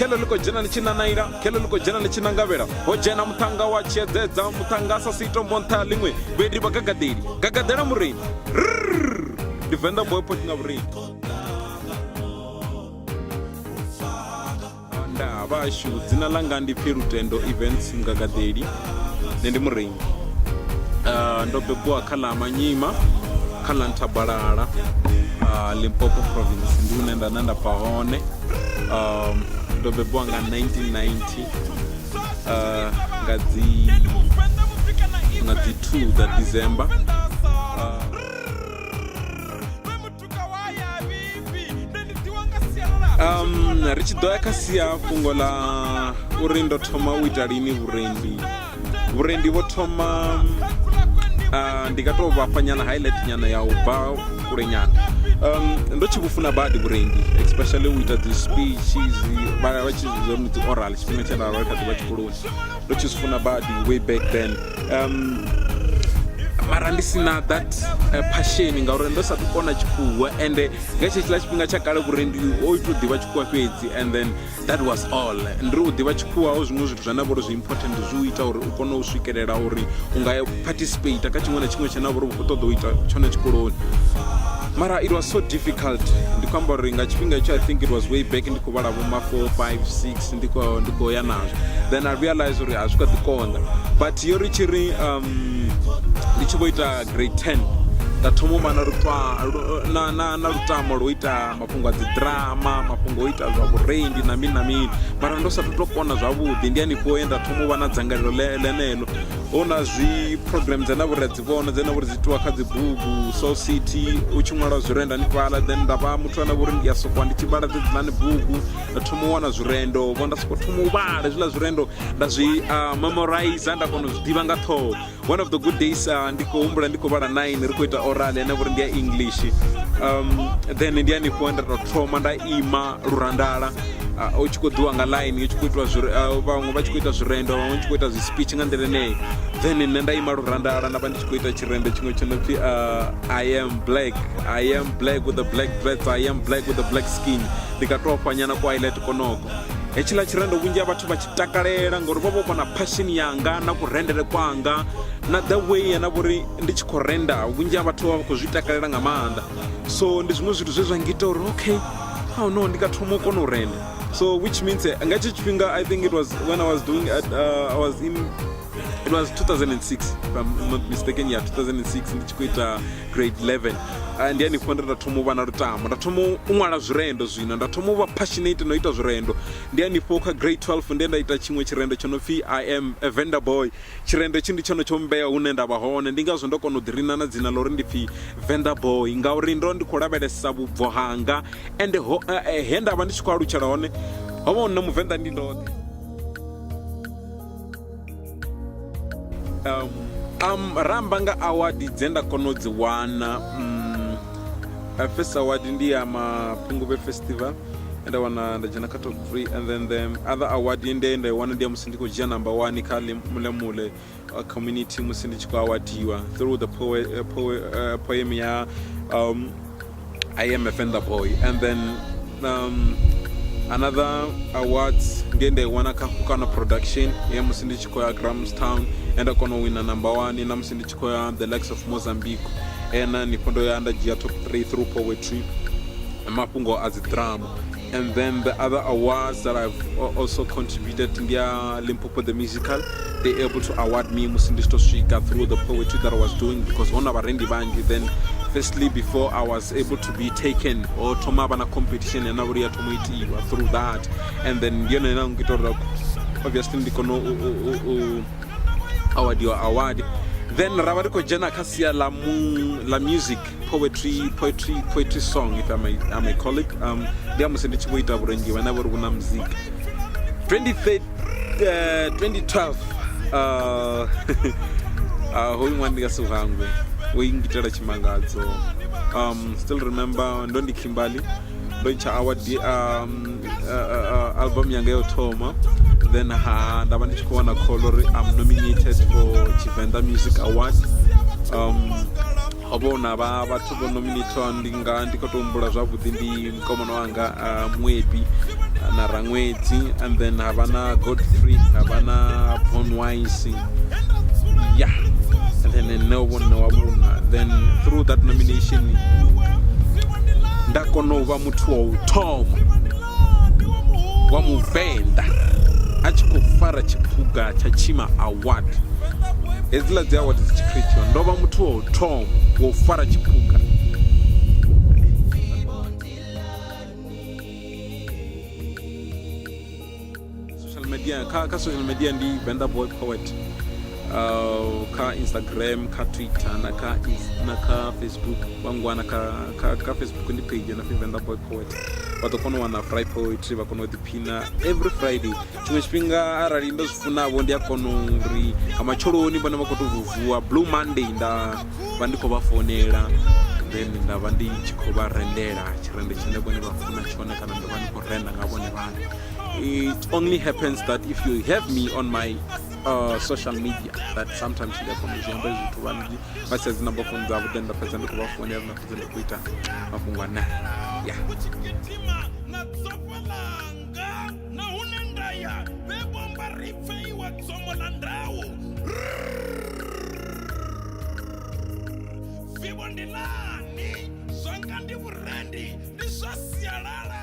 kelo liko jena lichina naira kelo liko jena lichina ngavera hojena mutanga wa chiedzedza mutanga sasito monta lingwe bedi bagagadeli gagadela murini Defender boy putting up ring anda bashu dzina langa ndi Pirutendo events ngagadeli ndi murini ndo bebwa khala Manyima khala Ntabalala Limpopo province ndi unenda nanda pahone ndo bebwa nga 1990 ngadzi 2 that December richidoya kasiya fungo la uri ndo thoma uita lini vurendi vo thoma ndikato vafha nyana highlight nyana ya ubva kule nyana ndo chivufuna badi vurendi especially uita dzi speeches vachizizoni dzi oral chifhinga chandararikadzi va chikoloni ndo chizifuna badi way back then mara ndisina that passion ngauri ndo sati kona chikuwa ende ngechechila chifhinga chakale vurendi oito ḓivha chikuwa fhedzi and then that was all ndiri u ḓivha chikuwa zwiṅwe zwithu zwane vhori zwi important zwi ita uri u kone u swikelela uri u nga participate ka tshiṅwe na tshiṅwe tshena vhori u khou ṱoḓa u ita tshone tshikoloni mara it was so difficult ndi khou amba uri nga tshifhinga itsho I think it was way back ndi khou vhala vho ma 4, 5, 6 ndi khou ya nazwo then I realized uri a zwi kha ḓi konḓa but yo ri tshiri ndi tshi vho ita grade 10 nda thoma u vha na lutamo lwo ita mafhungo a dzi drama mafhungo o ita zwa vhurendi na mini mara ndo sathu to kona zwavhuḓi ndi hanefho he nda thoma u vha na dzangalelo ḽeneḽo hu na zwi program dzine vho ri dzi vhona dzine vho ri dzi itiwa kha dzi bugu Soul City u tshi ṅwala zwirendo hanefhaḽa then nda vha muthu ane vho ri ndi ya sokou ndi tshi vhala dzedzinani bugu nda thoma u wana zwirendo vho nda sokou thoma u vhala hezwiḽa zwirendo nda zwi memorize nda kona u zwi ḓivha nga ṱhoho one of the good days ndi khou humbula ndi khou vhala 9 ri khou ita oral ane vho ri ndi ya English then ndi hanefho nda tou thoma nda ima lurandala u tshi khou ḓiwa nga line u tshi khou itiwa vhaṅwe vha tshi khou ita zwirendo vhaṅwe tshi khou ita zwi speech nga nḓila eneyo then nne nda ima lurandala nda vha ndi tshi khou ita tshirendo tshiṅwe tsho no pfi I am black with a black breath, I am black with a black skin ndi ka tou fha nyana kwa highlight konoko hetshiḽa tshirendo vhunzhi ha vhathu vha tshi takalela ngauri vha vho vhona passion yanga na kurendele kwanga na the way yana vhori ndi tshi khou renda vhunzhi ha vhathu vha vha khou zwi takalela nga maanḓa so ndi zwiṅwe zwithu zwe zwa ngita uri okay oh no ndi ka thoma u kona u renda so which means nga hetsho tshifhinga I think it was when I was doing it was 2006 if I'm not mistaken 2006 ndi tshi khou ita grade 11 ndi hanefho nda thoma u vha na lutamo nda thoma u ṅwala zwirendo zwino nda thoma u vha passionate no ita zwirendo ndi hanefho kha grade 12 ndi nda ita tshiṅwe tshirendo tsho no pfi I am a vendor boy tshirendo tshi ndi tshono tsho mbeya hune nda vha hone ndi ngazwo ndo kona u ḓirina na dzina ḽo uri ndi pfi vendor boy ngauri ndo ndi khou lavhelesa vhubvo hanga ende he nda vha ndi tshi khou alutshela hone ho vha huna muvenḓa ndi ndoṱhe ramba nga award dze nda kona u dzi wana first award ndi ya Mapungubwe festival nda wana nda dzhena kha top 3 and then the other award nda i wana ndi ya musi ndi khou dzhia number 1 kha Mulemule community musi ndi tshi khou awardiwa through the poem ya I am a vendor boy and then another awards ndi i wana kha Kukana production ya musi ndi tshi khou ya Grahamstown enda kona u wina number 1 na musi ndi tshi khou ya the likes of Mozambique ena ni pondo ya nda dzhia top 3 through poetry mafhungo a dzi drama and then the other awards that I've also contributed ndi ya Limpopo the musical they able to award me musi ndi to swika through the poetry that I was doing because hona varendi vangi then firstly before I was able to be taken or thoma vha na competition yana vhuri ya thoma itiwa through that and then yone na ngito uri obviously ndi kono award then rava ri khou dzhena kha sia la music poetry song if I may call it ndi ya musi ndi tshi vho ita vhurengi vhane vhori vhuna muzika 2012 hoyu ṅwana ndi nga si hangwe wo ingitela tshimangadzo still remember ndo ndi Kimberley ndo ntsha award album yanga yo thoma then nda vha ndi tshi khou wana call uri I'm nominated for Tshivenda Music Award vhona vhathu vho nominatwa ndi khou tou humbula zwavhuḓi ndi mukomana wanga Mwebi na Raṅwedzi, and then havha na Godfrey, havha na Bonwise, yeah, and then nne wa vhuna. Then through that nomination nda kona u vha muthu wa u thoma wa Muvenḓa a tshi khou fara tshiphuga tsha Chima Award. Hedziḽa dzi award dzi tshi khethiwa ndo vha muthu wa u thoma wa u fara tshiphuga. Kha social media ndi Venḓa Boy Poet, kha Instagram, kha Twitter na kha Facebook. Vhangwana kha Facebook ndi page na Venḓa Boy Poet. Vha ḓo kona u wana Fry Poetry, vha kona u ḓiphina every Friday. Tshiṅwe tshifhinga arali ndo zwi funavho ndi a kona uri nga matsheloni vhane vha khou tou vuwa Blue Monday nda vha ndi khou vha founela, then nda vha ndi tshi khou vha rendela tshirende tshine vhone vha funa tshone kana ndo vha ndi khou renda nga vhone vhaṋe. It only happens that if you have me on my social media, that sometimes you get zwiamba zwithu vhanzhi vha sedza dzi number phone dzavho, then nda fhedza ndi khou vha founela na fhedza ndi khou ita mafhungo ana. Yeah. Vivondilani, songa ndi vurendi, ndi swa sialala.